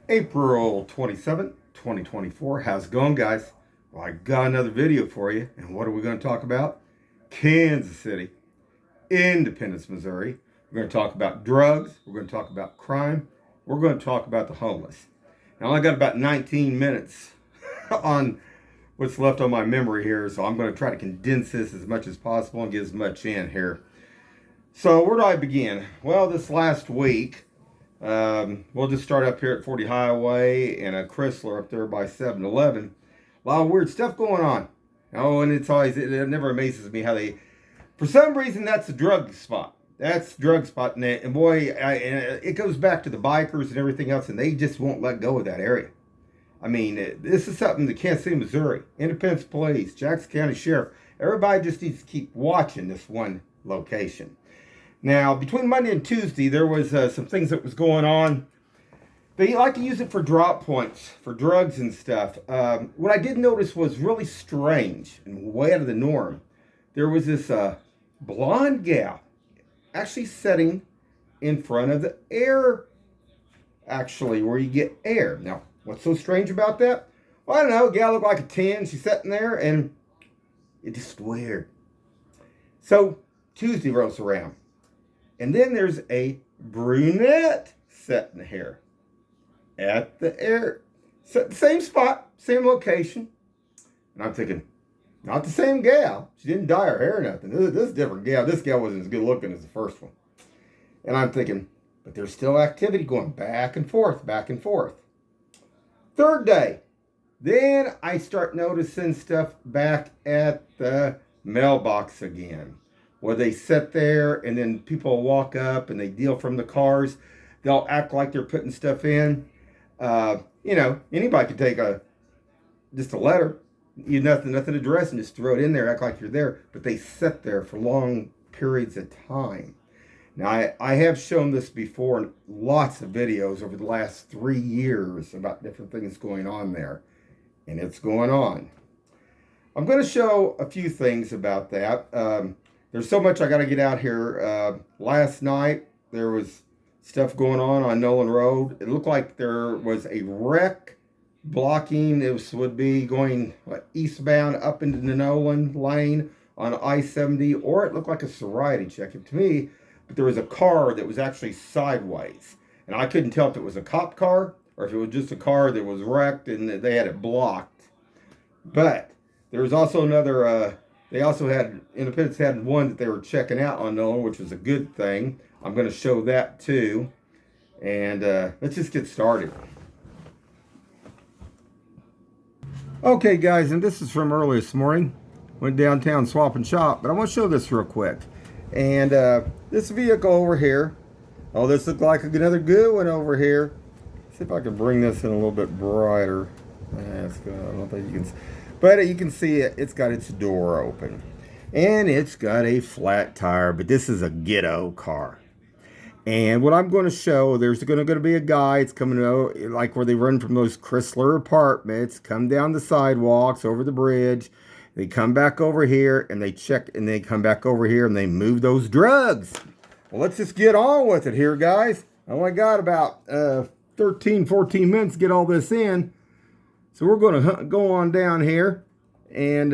April 27th, 2024. How's it going, guys? Well, I got another video for you. And what are we going to talk about? Kansas City, Independence, Missouri. We're going to talk about drugs. We're going to talk about crime. We're going to talk about the homeless. Now, I only got about 19 minutes on what's left on my memory here, so I'm going to try to condense this as much as possible and get as much in here. So, where do I begin? Well, this last week, we'll just start up here at 40 Highway and a Chrysler up there by 7-Eleven. A lot of weird stuff going on. Oh, and it never amazes me how they, for some reason, that's a drug spot. That's the drug spot. And boy, it goes back to the bikers and everything else, and they just won't let go of that area. I mean, this is something that Kansas City, Missouri, Independence Police, Jackson County Sheriff, everybody just needs to keep watching this one location. Now, between Monday and Tuesday, there was some things that was going on. They like to use it for drop points, for drugs and stuff. What I did notice was really strange and way out of the norm. There was this blonde gal actually sitting in front of the air, actually, where you get air. Now, what's so strange about that? Well, I don't know. A gal looked like a 10. She's sitting there, and it just weird. So, Tuesday rolls around. And then there's a brunette sitting here at the air, same spot, same location. And I'm thinking, not the same gal. She didn't dye her hair or nothing. This is a different gal. This gal wasn't as good looking as the first one. And I'm thinking, but there's still activity going back and forth, back and forth. Third day, then I start noticing stuff back at the mailbox again, where they sit there and then people walk up and they deal from the cars. They'll act like they're putting stuff in. Anybody could take just a letter, nothing addressed, and just throw it in there, act like you're there. But they sit there for long periods of time. Now, I have shown this before in lots of videos over the last 3 years about different things going on there. And it's going on. I'm going to show a few things about that. There's so much I got to get out here. Last night, there was stuff going on Nolan Road. It looked like there was a wreck blocking. It would be going eastbound up into the Nolan lane on I-70, or it looked like a sobriety check. To me, but there was a car that was actually sideways. And I couldn't tell if it was a cop car or if it was just a car that was wrecked and they had it blocked. But there was also another... Independence had one that they were checking out on Nolan, which was a good thing. I'm going to show that too. And let's just get started. Okay, guys, and this is from early this morning. Went downtown swap and shop, but I want to show this real quick. And this vehicle over here. Oh, this looks like another good one over here. See if I can bring this in a little bit brighter. That's good. I don't think you can. But you can see it's got its door open. And it's got a flat tire. But this is a ghetto car. And what I'm going to show, there's going to be a guy. It's coming out like where they run from those Chrysler apartments. Come down the sidewalks, over the bridge. They come back over here and they check. And they come back over here and they move those drugs. Well, let's just get on with it here, guys. I only got about 13, 14 minutes to get all this in. So we're going to go on down here, and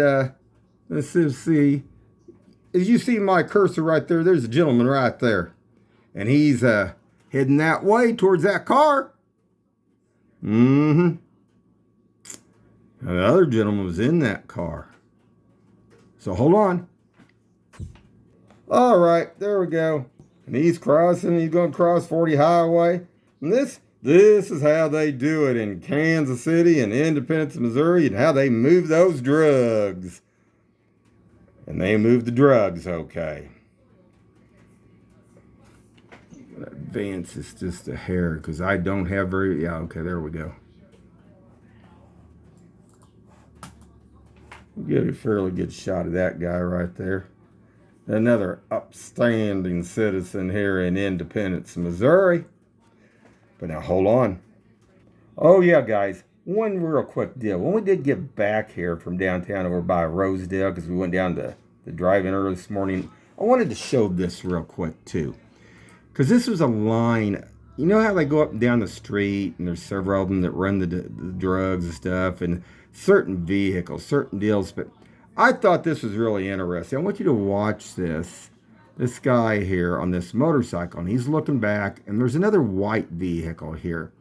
let's see. As you see my cursor right there, there's a gentleman right there. And he's heading that way towards that car. Mm-hmm. And the other gentleman was in that car. So hold on. All right, there we go. And he's crossing, he's going to cross 40 Highway. And this is how they do it in Kansas City and Independence, Missouri, and how they move those drugs. And they move the drugs okay. Advance is just a hair because I don't have very... Yeah, okay, there we go. We'll get a fairly good shot of that guy right there. Another upstanding citizen here in Independence, Missouri. But now, hold on. Oh, yeah, guys. One real quick deal. When we did get back here from downtown over by Rosedale, because we went down to the drive-in early this morning, I wanted to show this real quick, too. Because this was a line you know how they go up and down the street, and there's several of them that run the drugs and stuff, and certain vehicles, certain deals. But I thought this was really interesting. I want you to watch this. This guy here on this motorcycle, and he's looking back, and there's another white vehicle here.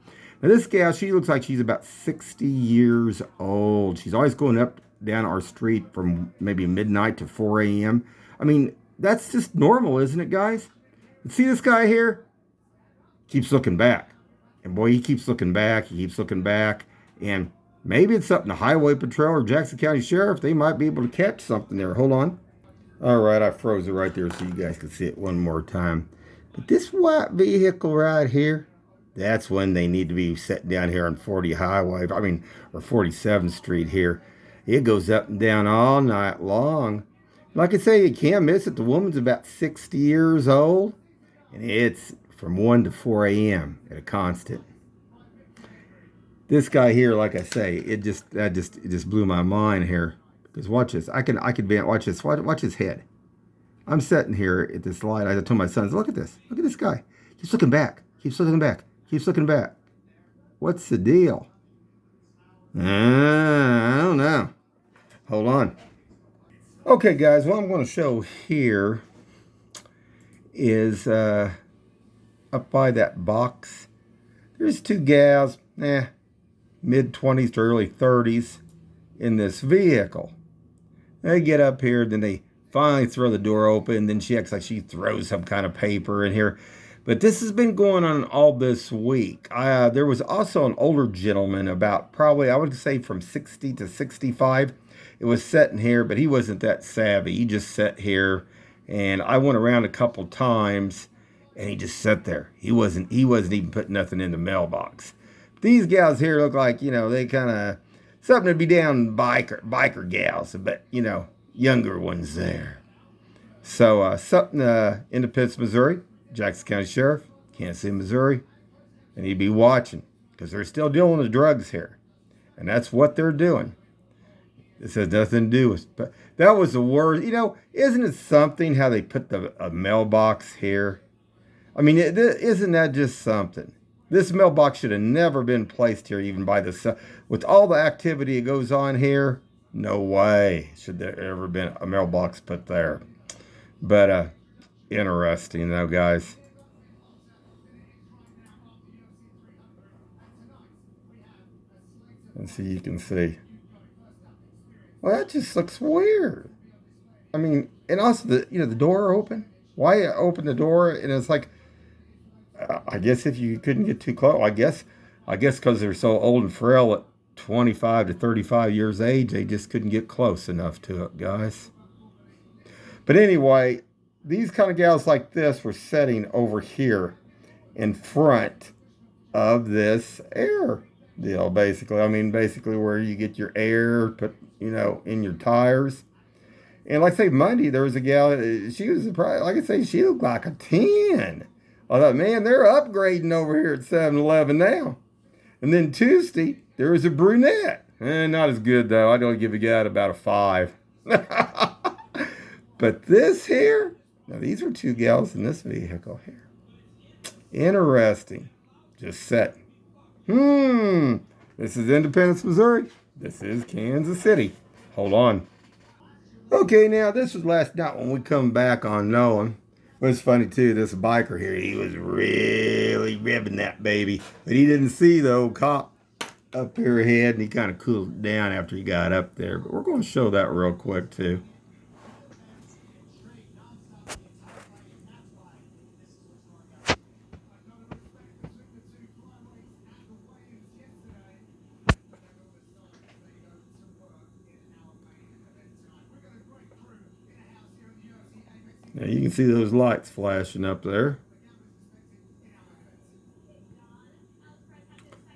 Now, this gal, she looks like she's about 60 years old. She's always going up down our street from maybe midnight to 4 a.m. I mean, that's just normal, isn't it, guys? See this guy here? Keeps looking back. And boy, he keeps looking back. He keeps looking back. And maybe it's something the Highway Patrol or Jackson County Sheriff, they might be able to catch something there. Hold on. All right, I froze it right there so you guys can see it one more time. But this white vehicle right here, that's when they need to be sitting down here on 40 Highway, or 47th Street here. It goes up and down all night long. Like I say, you can't miss it. The woman's about 60 years old, and it's from 1 to 4 a.m. at a constant. This guy here, like I say, it just blew my mind here. Because watch this. Watch this. Watch his head. I'm sitting here at this light. I told my sons, look at this. Look at this guy. Keeps looking back. Keeps looking back. Keeps looking back. What's the deal? I don't know. Hold on. Okay, guys. What I'm going to show here is up by that box. There's two gals, mid-20s to early 30s in this vehicle. They get up here, then they finally throw the door open, then she acts like she throws some kind of paper in here. But this has been going on all this week. There was also an older gentleman, about probably, I would say from 60 to 65. It was sitting here, but he wasn't that savvy. He just sat here, and I went around a couple times, and he just sat there. He wasn't even putting nothing in the mailbox. These gals here look like, they kind of something to be down biker gals, but, younger ones there. So, something Independence, Missouri, Jackson County Sheriff, Kansas City, Missouri, they need to be watching because they're still dealing with drugs here. And that's what they're doing. This has nothing to do with, but that was the worst. Isn't it something how they put a mailbox here? I mean, isn't that just something? This mailbox should have never been placed here, even by the with all the activity that goes on here. No way should there ever been a mailbox put there. But interesting though, guys. Let's see, you can see. Well, that just looks weird. I mean, and also the door open. Why open the door? And it's like, I guess if you couldn't get too close, I guess because they're so old and frail at 25 to 35 years age, they just couldn't get close enough to it, guys. But anyway, these kind of gals like this were sitting over here in front of this air deal, basically. I mean, basically where you get your air put, in your tires. And like I say, Monday, there was a gal, she was probably, like I say, she looked like a 10. I thought, man, they're upgrading over here at 7-Eleven now. And then Tuesday, there was a brunette. Not as good, though. I'd only give a guy about a 5. But this here, now these were two gals in this vehicle here. Interesting. Just set. This is Independence, Missouri. This is Kansas City. Hold on. Okay, now this was last night when we come back on Nolan. It was funny too, this biker here, he was really revving that baby. But he didn't see the old cop up here ahead, and he kind of cooled down after he got up there. But we're going to show that real quick too. Now you can see those lights flashing up there.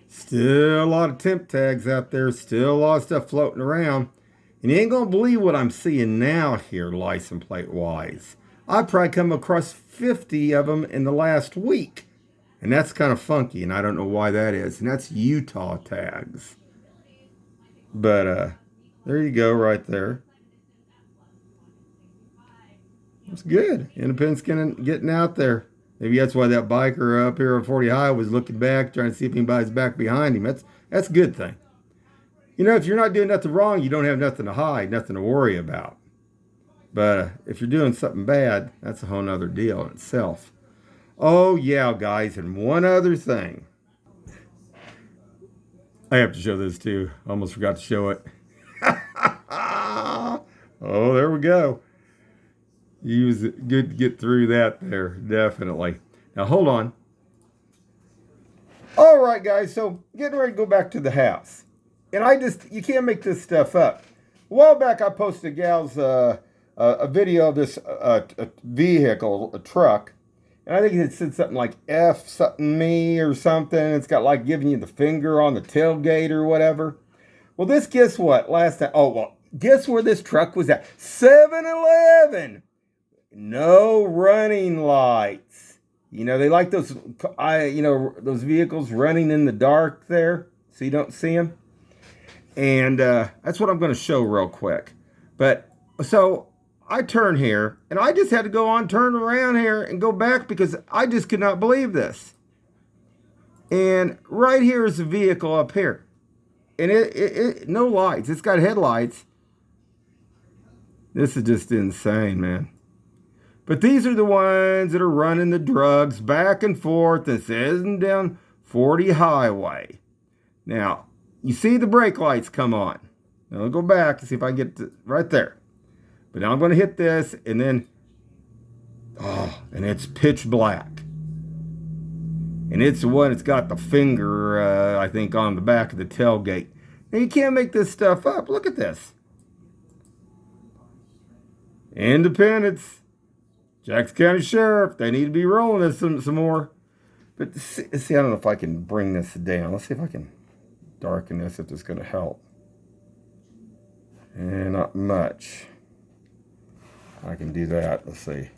Still a lot of temp tags out there. Still a lot of stuff floating around. And you ain't going to believe what I'm seeing now here, license plate wise. I've probably come across 50 of them in the last week. And that's kind of funky, and I don't know why that is. And that's Utah tags. But there you go right there. It's good. Independence getting out there. Maybe that's why that biker up here on 40 High was looking back, trying to see if anybody's back behind him. That's a good thing. You know, if you're not doing nothing wrong, you don't have nothing to hide, nothing to worry about. But if you're doing something bad, that's a whole nother deal in itself. Oh, yeah, guys, and one other thing. I have to show this too. I almost forgot to show it. Oh, there we go. You was good to get through that there, definitely. Now, hold on. All right, guys, so getting ready to go back to the house. And you can't make this stuff up. A while back, I posted a gal's a video of this a vehicle, a truck, and I think it said something like F something me or something. It's got like giving you the finger on the tailgate or whatever. Well, guess what? Last time, guess where this truck was at? 7-Eleven. No running lights. You know, they like those vehicles running in the dark there, so you don't see them. And that's what I'm going to show real quick. But so I turn here, and I just had to turn around here and go back because I just could not believe this. And right here is the vehicle up here. And it no lights. It's got headlights. This is just insane, man. But these are the ones that are running the drugs back and forth. This isn't down 40 highway. Now, you see the brake lights come on. Now, I'll go back and see if I can get to right there. But now I'm going to hit this, and then, and it's pitch black. And it's the one that's got the finger, I think, on the back of the tailgate. And you can't make this stuff up. Look at this. Independence. Jackson County Sheriff. They need to be rolling this some more. But see, I don't know if I can bring this down. Let's see if I can darken this, if it's going to help. And not much. I can do that. Let's see.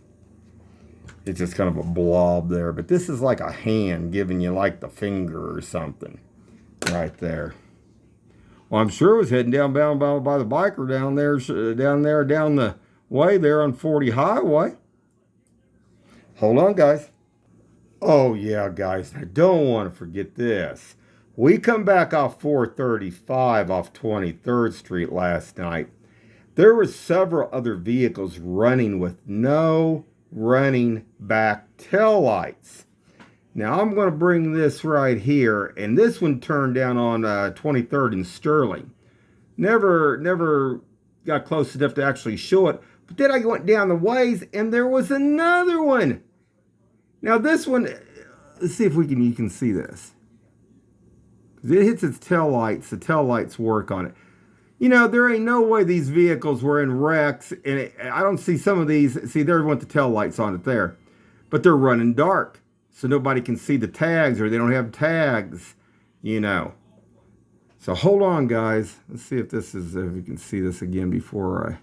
It's just kind of a blob there. But this is like a hand giving you like the finger or something. Right there. Well, I'm sure it was heading down by the biker down the way there on 40 highway. Hold on, guys. Oh, yeah, guys. I don't want to forget this. We come back off 435 off 23rd Street last night. There were several other vehicles running with no running back tail lights. Now, I'm going to bring this right here, and this one turned down on 23rd and Sterling. Never got close enough to actually show it, but then I went down the ways, and there was another one. Now, this one, let's see if you can see this. It hits its tail lights. The tail lights work on it. You know, there ain't no way these vehicles were in wrecks. And I don't see some of these. See, there went the tail lights on it there. But they're running dark. So nobody can see the tags, or they don't have tags, you know. So hold on, guys. Let's see if we can see this again before I...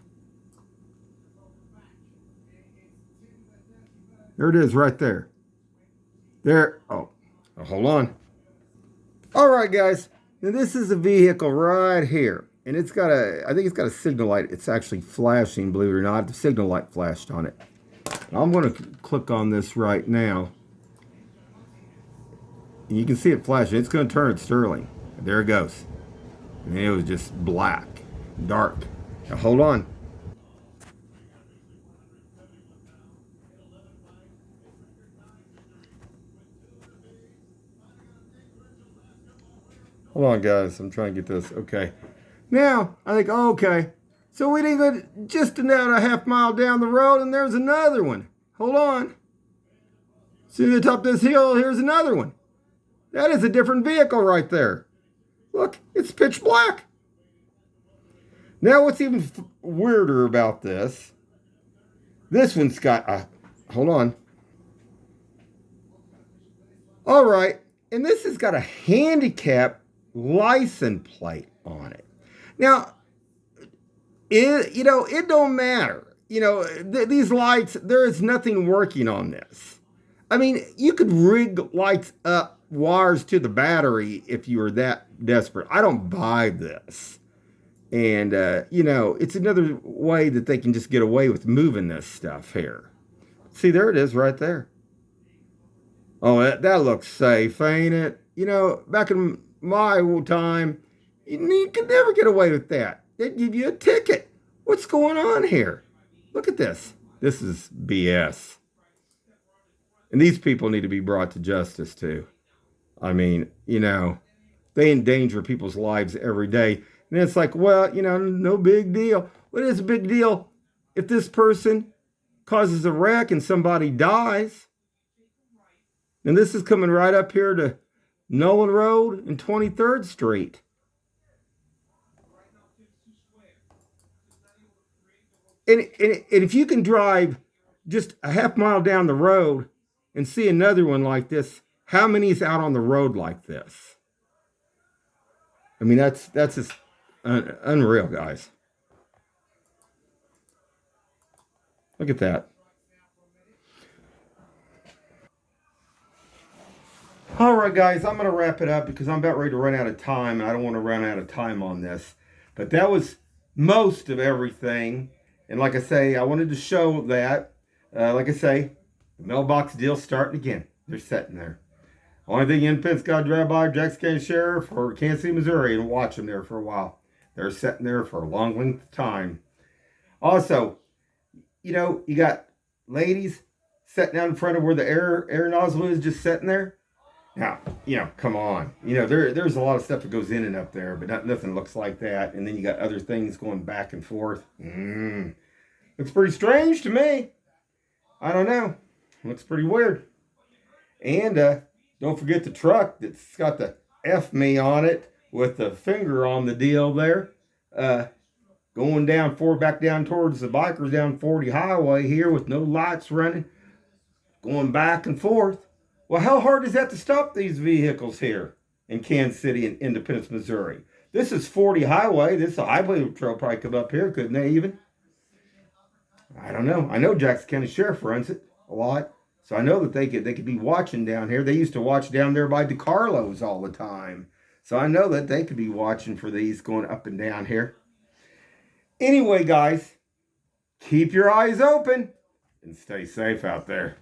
There it is right there. There. Oh, hold on. All right, guys. Now this is a vehicle right here. And it's got I think it's got a signal light. It's actually flashing, believe it or not. The signal light flashed on it. And I'm going to click on this right now. And you can see it flashing. It's going to turn at Sterling. And there it goes. And it was just black, dark. Now hold on. Hold on, guys. I'm trying to get this. Okay. Now, I think, okay. So we didn't go just about a half mile down the road, and there's another one. Hold on. See the top of this hill, here's another one. That is a different vehicle right there. Look, it's pitch black. Now, what's even weirder about this, this one's got a, hold on. All right, and this has got a handicap license plate on it. Now, it don't matter. You know, these lights, there is nothing working on this. I mean, you could rig lights up, wires to the battery if you were that desperate. I don't buy this. And, it's another way that they can just get away with moving this stuff here. See, there it is right there. Oh, that looks safe, ain't it? You know, back in my old time, you could never get away with that. They'd give you a ticket. What's going on here? Look at this. This is BS. And these people need to be brought to justice too. I mean, you know, they endanger people's lives every day. And it's like, well, you know, no big deal. What is a big deal if this person causes a wreck and somebody dies? And this is coming right up here to Nolan Road and 23rd Street. And if you can drive just a half mile down the road and see another one like this, how many is out on the road like this? I mean, that's just unreal, guys. Look at that. All right, guys, I'm going to wrap it up because I'm about ready to run out of time, and I don't want to run out of time on this. But that was most of everything. And like I say, I wanted to show that, like I say, the mailbox deal's starting again. They're sitting there. Only thing Independence got to drive by Jackson County Sheriff or Kansas City, Missouri, and watch them there for a while. They're sitting there for a long length of time. Also, you know, you got ladies sitting out in front of where the air nozzle is, just sitting there. Now, you know, come on. You know, there's a lot of stuff that goes in and up there, but nothing looks like that. And then you got other things going back and forth. Looks pretty strange to me. I don't know. Looks pretty weird. And don't forget the truck that's got the F me on it with the finger on the deal there. Going down back down towards the bikers down 40 highway here with no lights running. Going back and forth. Well, how hard is that to stop these vehicles here in Kansas City and Independence, Missouri? This is 40 highway. This highway patrol probably come up here, couldn't they even? I don't know. I know Jackson County Sheriff runs it a lot. So I know that they could be watching down here. They used to watch down there by DeCarlo's all the time. So I know that they could be watching for these going up and down here. Anyway, guys, keep your eyes open and stay safe out there.